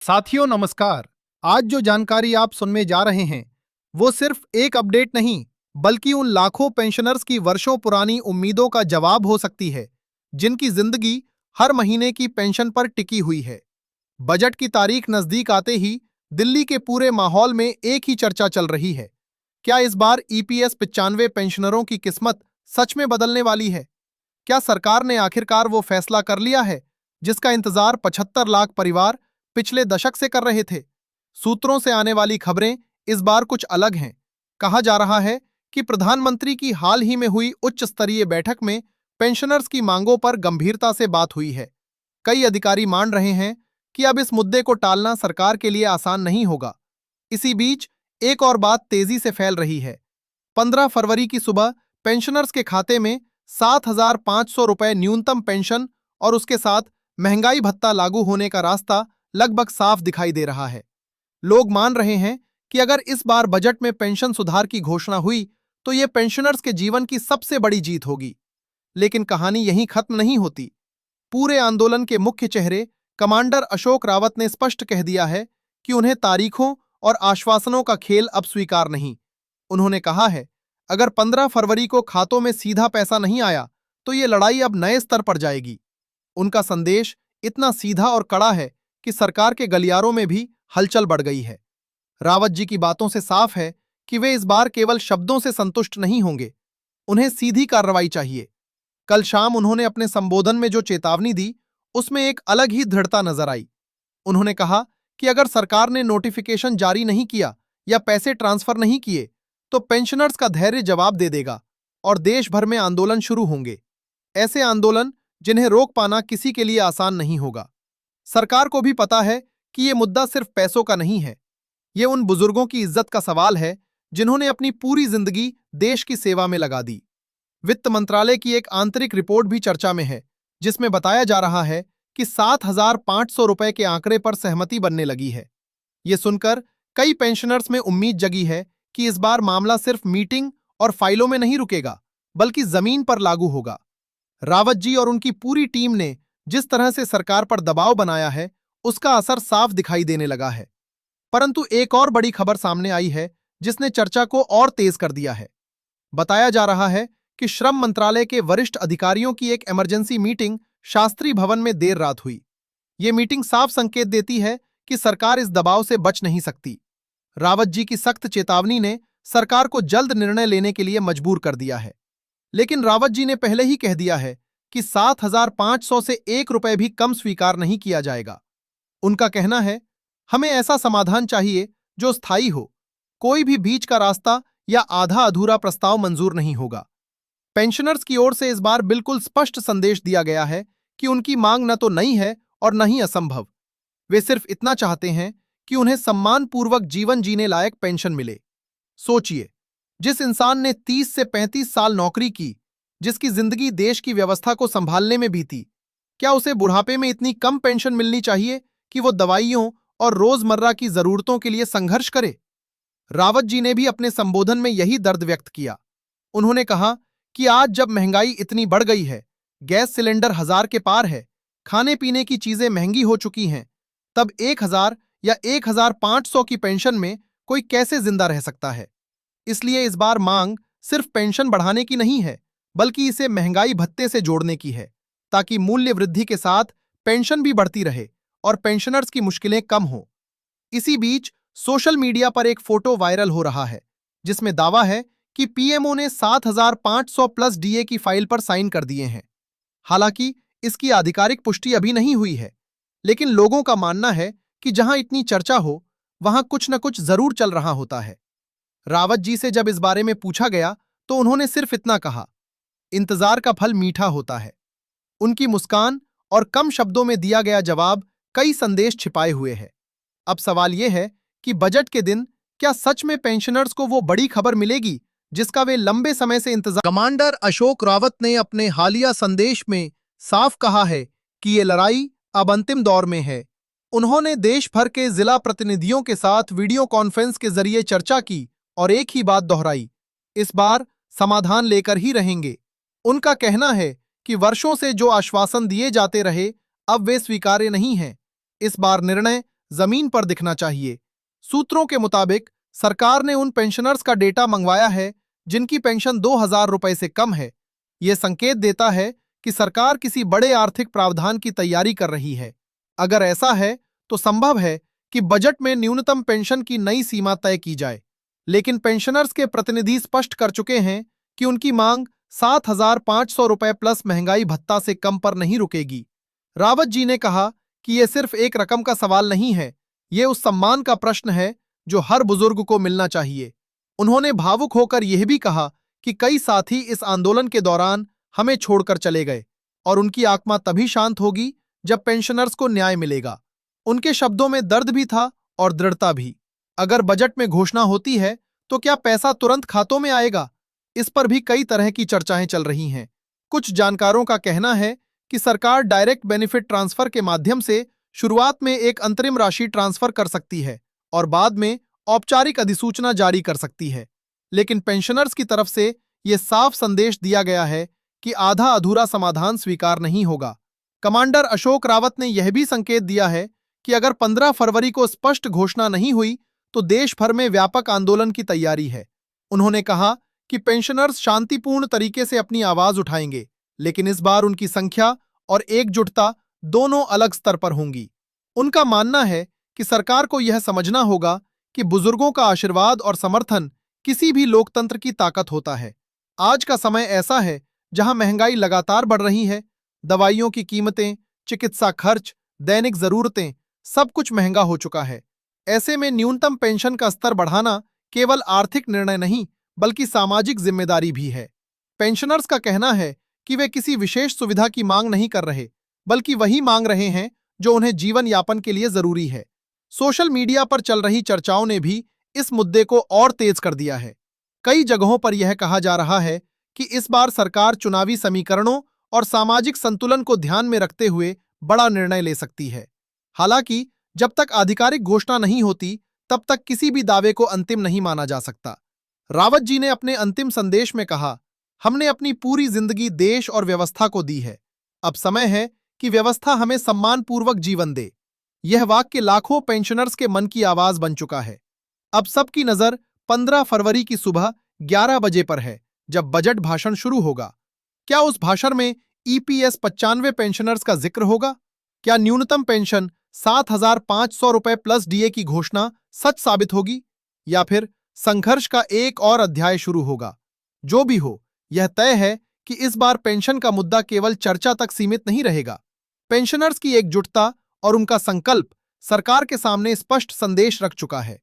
साथियों नमस्कार। आज जो जानकारी आप सुनने जा रहे हैं वो सिर्फ एक अपडेट नहीं बल्कि उन लाखों पेंशनर्स की वर्षों पुरानी उम्मीदों का जवाब हो सकती है जिनकी जिंदगी हर महीने की पेंशन पर टिकी हुई है। बजट की तारीख नजदीक आते ही दिल्ली के पूरे माहौल में एक ही चर्चा चल रही है। क्या इस बार ईपीएस 95 पेंशनरों की किस्मत सच में बदलने वाली है? क्या सरकार ने आखिरकार वो फैसला कर लिया है जिसका इंतजार 75 लाख परिवार पिछले दशक से कर रहे थे? सूत्रों से आने वाली खबरें इस बार कुछ अलग हैं। कहा जा रहा है कि प्रधानमंत्री की हाल ही में हुई उच्च स्तरीय बैठक में पेंशनर्स की मांगों पर गंभीरता से बात हुई है। कई अधिकारी मान रहे हैं कि अब इस मुद्दे को टालना सरकार के लिए आसान नहीं होगा। इसी बीच एक और बात तेजी से फैल रही है। 15 फरवरी की सुबह पेंशनर्स के खाते में 7,500 रुपए न्यूनतम पेंशन और उसके साथ महंगाई भत्ता लागू होने का रास्ता लगभग साफ दिखाई दे रहा है। लोग मान रहे हैं कि अगर इस बार बजट में पेंशन सुधार की घोषणा हुई तो ये पेंशनर्स के जीवन की सबसे बड़ी जीत होगी। लेकिन कहानी यहीं खत्म नहीं होती। पूरे आंदोलन के मुख्य चेहरे कमांडर अशोक रावत ने स्पष्ट कह दिया है कि उन्हें तारीखों और आश्वासनों का खेल अब स्वीकार नहीं। उन्होंने कहा है, अगर 15 फरवरी को खातों में सीधा पैसा नहीं आया तो ये लड़ाई अब नए स्तर पर जाएगी। उनका संदेश इतना सीधा और कड़ा है कि सरकार के गलियारों में भी हलचल बढ़ गई है। रावत जी की बातों से साफ है कि वे इस बार केवल शब्दों से संतुष्ट नहीं होंगे, उन्हें सीधी कार्रवाई चाहिए। कल शाम उन्होंने अपने संबोधन में जो चेतावनी दी उसमें एक अलग ही दृढ़ता नजर आई। उन्होंने कहा कि अगर सरकार ने नोटिफिकेशन जारी नहीं किया या पैसे ट्रांसफर नहीं किए तो पेंशनर्स का धैर्य जवाब दे देगा और देश भर में आंदोलन शुरू होंगे। ऐसे आंदोलन जिन्हें रोक पाना किसी के लिए आसान नहीं होगा। सरकार को भी पता है कि ये मुद्दा सिर्फ पैसों का नहीं है, ये उन बुजुर्गों की इज्जत का सवाल है जिन्होंने अपनी पूरी जिंदगी देश की सेवा में लगा दी। वित्त मंत्रालय की एक आंतरिक रिपोर्ट भी चर्चा में है जिसमें बताया जा रहा है कि 7,500 रुपए के आंकड़े पर सहमति बनने लगी है। ये सुनकर कई पेंशनर्स में उम्मीद जगी है कि इस बार मामला सिर्फ मीटिंग और फाइलों में नहीं रुकेगा बल्कि जमीन पर लागू होगा। रावत जी और उनकी पूरी टीम ने जिस तरह से सरकार पर दबाव बनाया है उसका असर साफ दिखाई देने लगा है। परंतु एक और बड़ी खबर सामने आई है जिसने चर्चा को और तेज कर दिया है। बताया जा रहा है कि श्रम मंत्रालय के वरिष्ठ अधिकारियों की एक इमरजेंसी मीटिंग शास्त्री भवन में देर रात हुई। ये मीटिंग साफ संकेत देती है कि सरकार इस दबाव से बच नहीं सकती। रावत जी की सख्त चेतावनी ने सरकार को जल्द निर्णय लेने के लिए मजबूर कर दिया है। लेकिन रावत जी ने पहले ही कह दिया है कि 7,500 से 1 रुपए भी कम स्वीकार नहीं किया जाएगा। उनका कहना है, हमें ऐसा समाधान चाहिए जो स्थायी हो, कोई भी बीच का रास्ता या आधा अधूरा प्रस्ताव मंजूर नहीं होगा। पेंशनर्स की ओर से इस बार बिल्कुल स्पष्ट संदेश दिया गया है कि उनकी मांग न तो नई है और न ही असंभव। वे सिर्फ इतना चाहते हैं कि उन्हें सम्मानपूर्वक जीवन जीने लायक पेंशन मिले। सोचिए, जिस इंसान ने 30 से 35 साल नौकरी की, जिसकी जिंदगी देश की व्यवस्था को संभालने में बीती, क्या उसे बुढ़ापे में इतनी कम पेंशन मिलनी चाहिए कि वो दवाइयों और रोजमर्रा की जरूरतों के लिए संघर्ष करे? रावत जी ने भी अपने संबोधन में यही दर्द व्यक्त किया। उन्होंने कहा कि आज जब महंगाई इतनी बढ़ गई है, गैस सिलेंडर 1,000 के पार है, खाने पीने की चीजें महंगी हो चुकी हैं, तब 1,000 या 1,500 की पेंशन में कोई कैसे जिंदा रह सकता है? इसलिए इस बार मांग सिर्फ पेंशन बढ़ाने की नहीं है बल्कि इसे महंगाई भत्ते से जोड़ने की है, ताकि मूल्य वृद्धि के साथ पेंशन भी बढ़ती रहे और पेंशनर्स की मुश्किलें कम हों। इसी बीच सोशल मीडिया पर एक फोटो वायरल हो रहा है जिसमें दावा है कि पीएमओ ने 7,500 प्लस डीए की फाइल पर साइन कर दिए हैं। हालांकि इसकी आधिकारिक पुष्टि अभी नहीं हुई है, लेकिन लोगों का मानना है कि जहां इतनी चर्चा हो वहां कुछ न कुछ जरूर चल रहा होता है। रावत जी से जब इस बारे में पूछा गया तो उन्होंने सिर्फ इतना कहा, इंतजार का फल मीठा होता है। उनकी मुस्कान और कम शब्दों में दिया गया जवाब कई संदेश छिपाए हुए है। अब सवाल यह है कि बजट के दिन क्या सच में पेंशनर्स को वो बड़ी खबर मिलेगी जिसका वे लंबे समय से इंतजार। कमांडर अशोक रावत ने अपने हालिया संदेश में साफ कहा है कि ये लड़ाई अब अंतिम दौर में है। उन्होंने देश भर के जिला प्रतिनिधियों के साथ वीडियो कॉन्फ्रेंस के जरिए चर्चा की और एक ही बात दोहराई, इस बार समाधान लेकर ही रहेंगे। उनका कहना है कि वर्षों से जो आश्वासन दिए जाते रहे अब वे स्वीकार्य नहीं हैं। इस बार निर्णय जमीन पर दिखना चाहिए। सूत्रों के मुताबिक सरकार ने उन पेंशनर्स का डेटा मंगवाया है जिनकी पेंशन 2,000 रुपए से कम है। यह संकेत देता है कि सरकार किसी बड़े आर्थिक प्रावधान की तैयारी कर रही है। अगर ऐसा है तो संभव है कि बजट में न्यूनतम पेंशन की नई सीमा तय की जाए। लेकिन पेंशनर्स के प्रतिनिधि स्पष्ट कर चुके हैं कि उनकी मांग 7,500 रुपए प्लस महंगाई भत्ता से कम पर नहीं रुकेगी। रावत जी ने कहा कि यह सिर्फ एक रकम का सवाल नहीं है, यह उस सम्मान का प्रश्न है जो हर बुजुर्ग को मिलना चाहिए। उन्होंने भावुक होकर यह भी कहा कि कई साथी इस आंदोलन के दौरान हमें छोड़कर चले गए और उनकी आत्मा तभी शांत होगी जब पेंशनर्स को न्याय मिलेगा। उनके शब्दों में दर्द भी था और दृढ़ता भी। अगर बजट में घोषणा होती है तो क्या पैसा तुरंत खातों में आएगा? इस पर भी कई तरह की चर्चाएं चल रही हैं। कुछ जानकारों का कहना है कि सरकार डायरेक्ट बेनिफिट ट्रांसफर के माध्यम से शुरुआत में एक अंतरिम राशि ट्रांसफर कर सकती है और बाद में औपचारिक अधिसूचना जारी कर सकती है। लेकिन पेंशनर्स की तरफ से यह साफ संदेश दिया गया है कि आधा अधूरा समाधान स्वीकार नहीं होगा। कमांडर अशोक रावत ने यह भी संकेत दिया है कि अगर 15 फरवरी को स्पष्ट घोषणा नहीं हुई तो देश भर में व्यापक आंदोलन की तैयारी है। उन्होंने कहा कि पेंशनर्स शांतिपूर्ण तरीके से अपनी आवाज उठाएंगे, लेकिन इस बार उनकी संख्या और एकजुटता दोनों अलग स्तर पर होंगी। उनका मानना है कि सरकार को यह समझना होगा कि बुजुर्गों का आशीर्वाद और समर्थन किसी भी लोकतंत्र की ताकत होता है। आज का समय ऐसा है जहां महंगाई लगातार बढ़ रही है, दवाइयों की कीमतें, चिकित्सा खर्च, दैनिक जरूरतें, सब कुछ महंगा हो चुका है। ऐसे में न्यूनतम पेंशन का स्तर बढ़ाना केवल आर्थिक निर्णय नहीं बल्कि सामाजिक जिम्मेदारी भी है। पेंशनर्स का कहना है कि वे किसी विशेष सुविधा की मांग नहीं कर रहे, बल्कि वही मांग रहे हैं जो उन्हें जीवन यापन के लिए जरूरी है। सोशल मीडिया पर चल रही चर्चाओं ने भी इस मुद्दे को और तेज कर दिया है। कई जगहों पर यह कहा जा रहा है कि इस बार सरकार चुनावी समीकरणों और सामाजिक संतुलन को ध्यान में रखते हुए बड़ा निर्णय ले सकती है। हालांकि जब तक आधिकारिक घोषणा नहीं होती, तब तक किसी भी दावे को अंतिम नहीं माना जा सकता। रावत जी ने अपने अंतिम संदेश में कहा, हमने अपनी पूरी जिंदगी देश और व्यवस्था को दी है। अब समय है कि व्यवस्था हमें सम्मानपूर्वक जीवन दे। यह वाक्य लाखों पेंशनर्स के मन की आवाज बन चुका है। अब सबकी नजर 15 फरवरी की सुबह 11 बजे पर है, जब बजट भाषण शुरू होगा। क्या उस भाषण में ईपीएस 95 पेंशनर्स का जिक्र होगा? क्या न्यूनतम पेंशन 7,500 रुपए प्लस डीए की घोषणा सच साबित होगी, या फिर संघर्ष का एक और अध्याय शुरू होगा? जो भी हो, यह तय है कि इस बार पेंशन का मुद्दा केवल चर्चा तक सीमित नहीं रहेगा। पेंशनर्स की एकजुटता और उनका संकल्प सरकार के सामने स्पष्ट संदेश रख चुका है।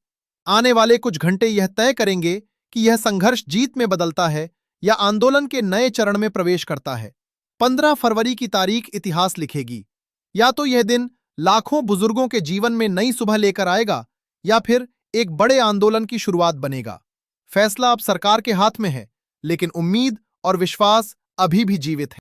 आने वाले कुछ घंटे यह तय करेंगे कि यह संघर्ष जीत में बदलता है या आंदोलन के नए चरण में प्रवेश करता है। 15 फरवरी की तारीख इतिहास लिखेगी। या तो यह दिन लाखों बुजुर्गों के जीवन में नई सुबह लेकर आएगा, या फिर एक बड़े आंदोलन की शुरुआत बनेगा। फैसला अब सरकार के हाथ में है, लेकिन उम्मीद और विश्वास अभी भी जीवित है।